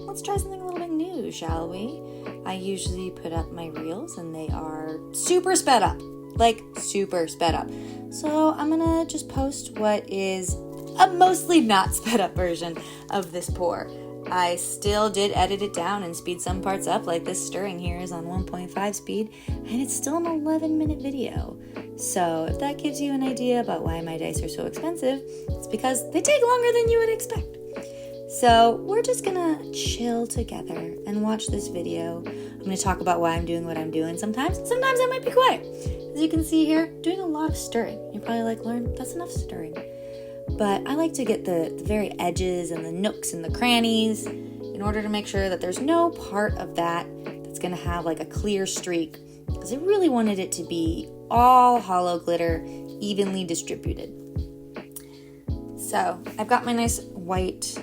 let's try something a little bit new, shall we? I usually put up my reels and they are super sped up. Like, super sped up. So I'm gonna just post what is a mostly not sped up version of this pour. I still did edit it down and speed some parts up, like this stirring here is on 1.5 speed, and it's still an 11-minute video. So if that gives you an idea about why my dice are so expensive, it's because they take longer than you would expect. So we're just gonna chill together and watch this video. I'm gonna talk about why I'm doing what I'm doing sometimes I might be quiet. As you can see here, doing a lot of stirring. You're probably like, Lauren, that's enough stirring. But I like to get the very edges and the nooks and the crannies in order to make sure that there's no part of that that's going to have like a clear streak, because I really wanted it to be all hollow glitter, evenly distributed. So I've got my nice white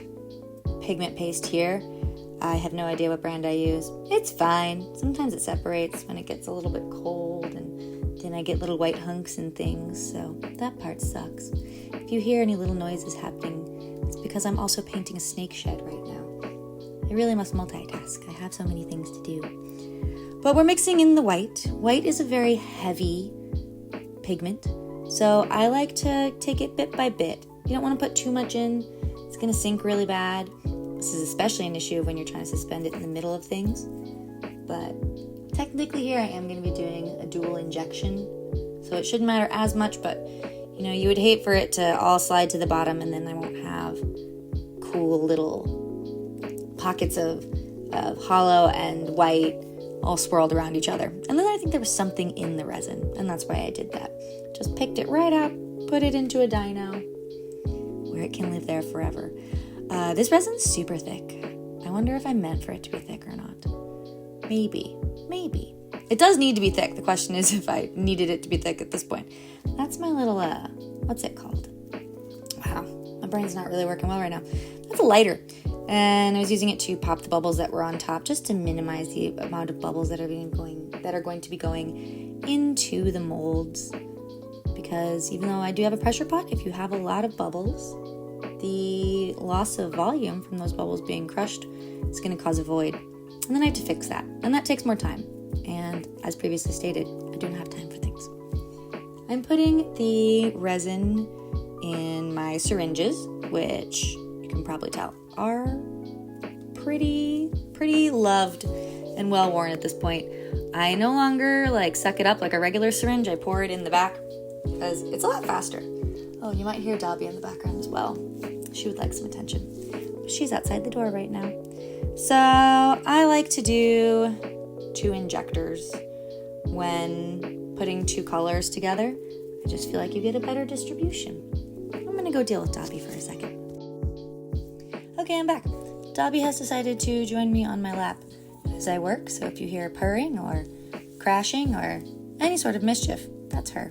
pigment paste here. I have no idea what brand I use. It's fine. Sometimes it separates when it gets a little bit cold, and then I get little white hunks and things, so that part sucks. If you hear any little noises happening, it's because I'm also painting a snake shed right now. I really must multitask. I have so many things to do. But we're mixing in the white. White is a very heavy pigment, so I like to take it bit by bit. You don't want to put too much in. It's going to sink really bad. This is especially an issue when you're trying to suspend it in the middle of things. But technically here I am going to be doing a dual injection, so it shouldn't matter as much, but you know, you would hate for it to all slide to the bottom and then I won't have cool little pockets of hollow and white all swirled around each other. And then I think there was something in the resin, and that's why I did that. Just picked it right up, put it into a dyno where it can live there forever. This resin's super thick. I wonder if I meant for it to be thick or not. Maybe. It does need to be thick. The question is if I needed it to be thick at this point. That's my little, what's it called? Wow, my brain's not really working well right now. That's a lighter. And I was using it to pop the bubbles that were on top, just to minimize the amount of bubbles that are going to be going into the molds. Because even though I do have a pressure pot, if you have a lot of bubbles, the loss of volume from those bubbles being crushed is going to cause a void. And then I have to fix that. And that takes more time. And as previously stated, I don't have time for things. I'm putting the resin in my syringes, which you can probably tell are pretty loved and well worn at this point. I no longer suck it up like a regular syringe. I pour it in the back because it's a lot faster. Oh, you might hear Dobby in the background as well. She would like some attention. She's outside the door right now. So I like to do 2 injectors when putting 2 colors together. I just feel like you get a better distribution. I'm going to go deal with Dobby for a second. Okay, I'm back. Dobby has decided to join me on my lap as I work, so if you hear purring or crashing or any sort of mischief, that's her.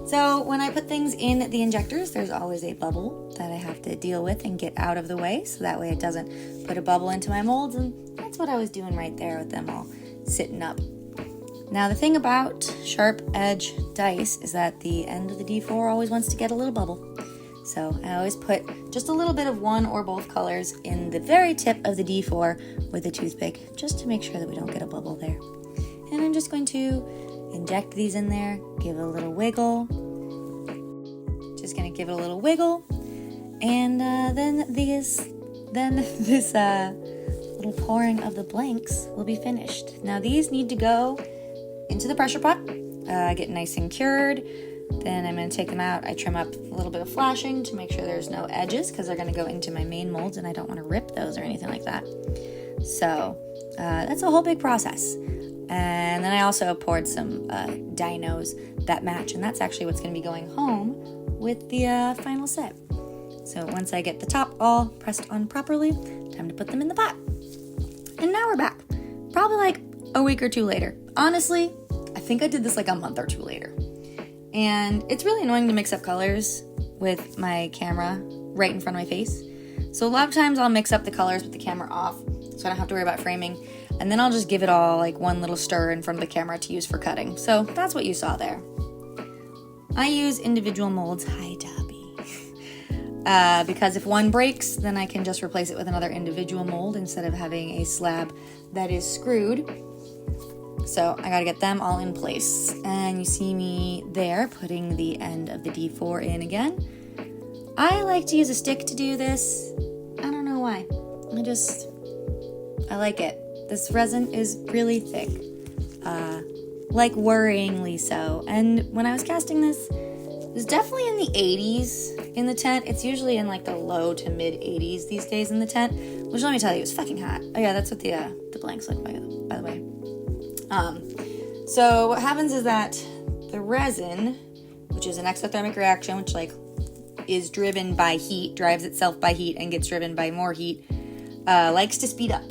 So when I put things in the injectors, there's always a bubble that I have to deal with and get out of the way, so that way it doesn't put a bubble into my molds, and that's what I was doing right there with them all sitting up. Now the thing about sharp edge dice is that the end of the D4 always wants to get a little bubble. So I always put just a little bit of one or both colors in the very tip of the D4 with a toothpick, just to make sure that we don't get a bubble there. And I'm just going to inject these in there, give it a little wiggle. Just going to give it a little wiggle. And then this little pouring of the blanks will be finished. Now these need to go into the pressure pot, get nice and cured. Then I'm going to take them out. I trim up a little bit of flashing to make sure there's no edges, because they're going to go into my main molds and I don't want to rip those or anything like that. So that's a whole big process. And then I also poured some dinos that match, and that's actually what's going to be going home with the final set. So once I get the top all pressed on properly, time to put them in the pot. And now we're back. Probably a week or 2 later. Honestly, I think I did this a month or 2 later. And it's really annoying to mix up colors with my camera right in front of my face. So a lot of times I'll mix up the colors with the camera off, so I don't have to worry about framing. And then I'll just give it all one little stir in front of the camera to use for cutting. So that's what you saw there. I use individual molds. Hi, Dobby. because if one breaks, then I can just replace it with another individual mold instead of having a slab that is screwed. So I gotta get them all in place. And you see me there putting the end of the D4 in again. I like to use a stick to do this. I don't know why. I like it. This resin is really thick. Like worryingly so. And when I was casting this, it was definitely in the 80s in the tent. It's usually in like the low to mid 80s these days in the tent, which let me tell you, it's fucking hot. Oh yeah, that's what the blanks look by the way. So what happens is that the resin, which is an exothermic reaction, which like is driven by heat, drives itself by heat and gets driven by more heat, likes to speed up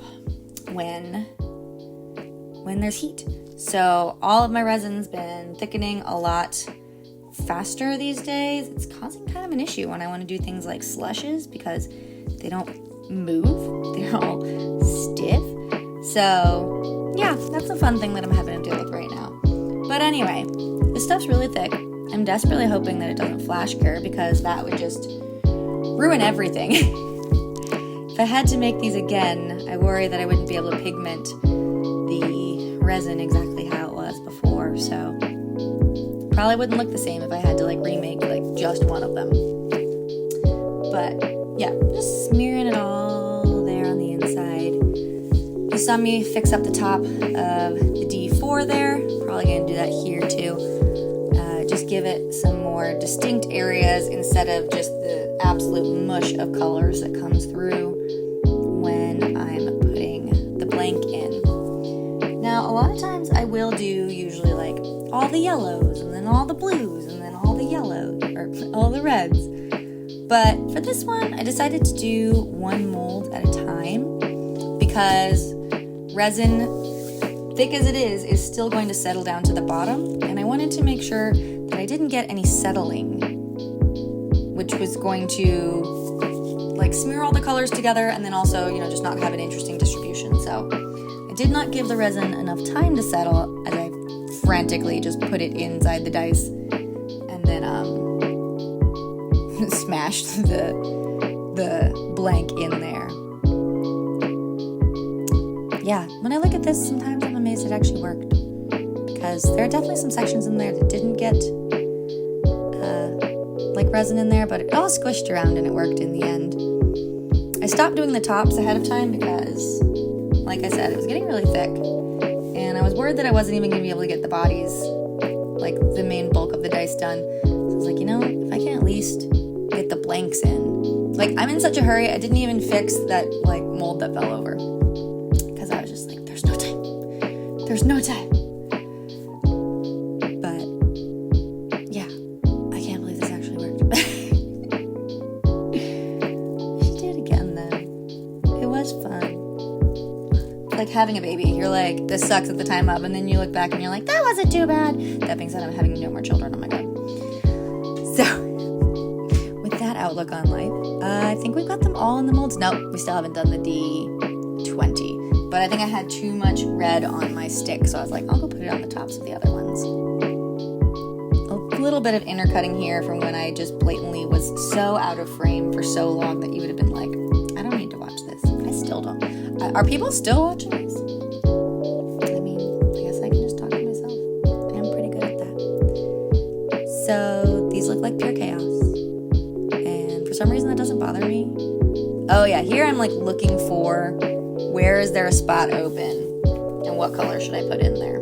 when there's heat. So all of my resin's been thickening a lot faster these days. It's causing kind of an issue when I want to do things like slushes because they don't move. They're all stiff. So yeah, that's a fun thing that I'm having to deal with right now. But anyway, this stuff's really thick. I'm desperately hoping that it doesn't flash cure because that would just ruin everything. If I had to make these again, I worry that I wouldn't be able to pigment the resin exactly how it was before. So probably wouldn't look the same if I had to like remake like just one of them. But yeah, just smearing it all there on the inside. You saw me fix up the top of the D4 there. Probably gonna do that here too. Just give it some more distinct areas instead of just the absolute mush of colors that comes through when I'm putting the blank in. Now, a lot of times I will do usually like all the yellows and then all the blues and then all the yellows or all the reds. But for this one, I decided to do one mold at a time because resin, thick as it is still going to settle down to the bottom. And I wanted to make sure that I didn't get any settling, which was going to like smear all the colors together and then also, just not have an interesting distribution. So I did not give the resin enough time to settle as I frantically just put it inside the dice and then smashed the blank in there. Yeah, when I look at this, sometimes I'm amazed it actually worked because there are definitely some sections in there that didn't get like resin in there, but it all squished around and it worked in the end. I stopped doing the tops ahead of time because, like I said, it was getting really thick and I was worried that I wasn't even going to be able to get the bodies, like the main bulk of the dice done. So I was like, if I can at least get the blanks in. Like, I'm in such a hurry, I didn't even fix that like mold that fell over because I was just like, there's no time. But yeah, I can't believe this actually worked. We should do it again though. It was fun. It's like having a baby. You're like, this sucks at the time of, and then you look back and you're like, that wasn't too bad. That being said, I'm having no more children. Oh my god. So with that outlook on life, I think we've got them all in the molds. Nope, we still haven't done the D20. But I think I had too much red on my stick, so I was like, I'll go put it on the tops of the other ones. A little bit of intercutting here from when I just blatantly was so out of frame for so long that you would have been like, I don't need to watch this. I still don't. Are people still watching this? I mean, I guess I can just talk to myself. I'm pretty good at that. So these look like pure chaos. And for some reason that doesn't bother me. Oh yeah, here I'm like looking for where is there a spot open and what color should I put in there?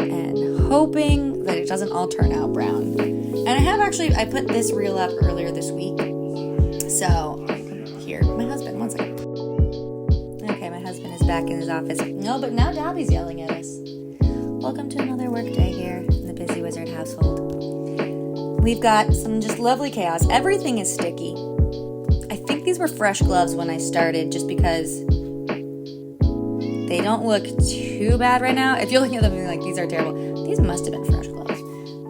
And hoping that it doesn't all turn out brown. And I put this reel up earlier this week. So here, my husband, one second. Okay, my husband is back in his office. No, but now Dobby's yelling at us. Welcome to another work day here in the Busy Wizard household. We've got some just lovely chaos. Everything is sticky. I think these were fresh gloves when I started just because they don't look too bad right now. If you're looking at them and you're like, these are terrible, these must have been fresh gloves.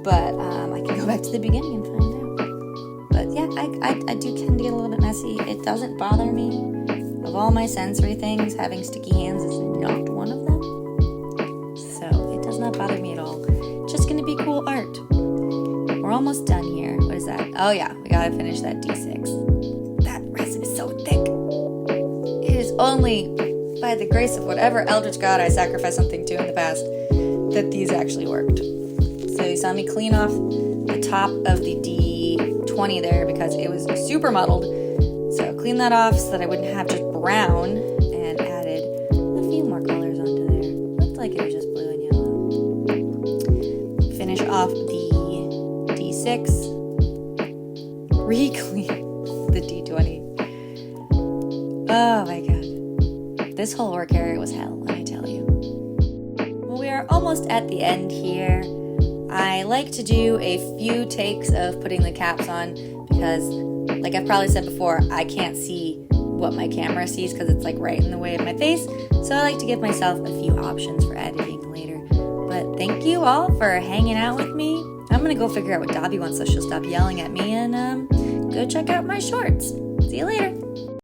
But I can go back to the beginning and find out. But yeah, I do tend to get a little bit messy. It doesn't bother me. Of all my sensory things, having sticky hands is not one of them. So it does not bother me at all. It's just going to be cool art. We're almost done here. What is that? Oh yeah, we gotta finish that D6. That resin is so thick. It is only by the grace of whatever eldritch god I sacrificed something to in the past that these actually worked. So you saw me clean off the top of the D20 there because it was super muddled. So clean that off so that I wouldn't have just brown, and added a few more colors onto there. Looked like it was just blue and yellow. Finish off the D6. Re-clean the D20. Oh my god. This whole work area was hell, let me tell you. Well, we are almost at the end here. I like to do a few takes of putting the caps on because, like I've probably said before, I can't see what my camera sees because it's like right in the way of my face. So I like to give myself a few options for editing later. But thank you all for hanging out with me. I'm gonna go figure out what Dobby wants so she'll stop yelling at me and go check out my shorts. See you later.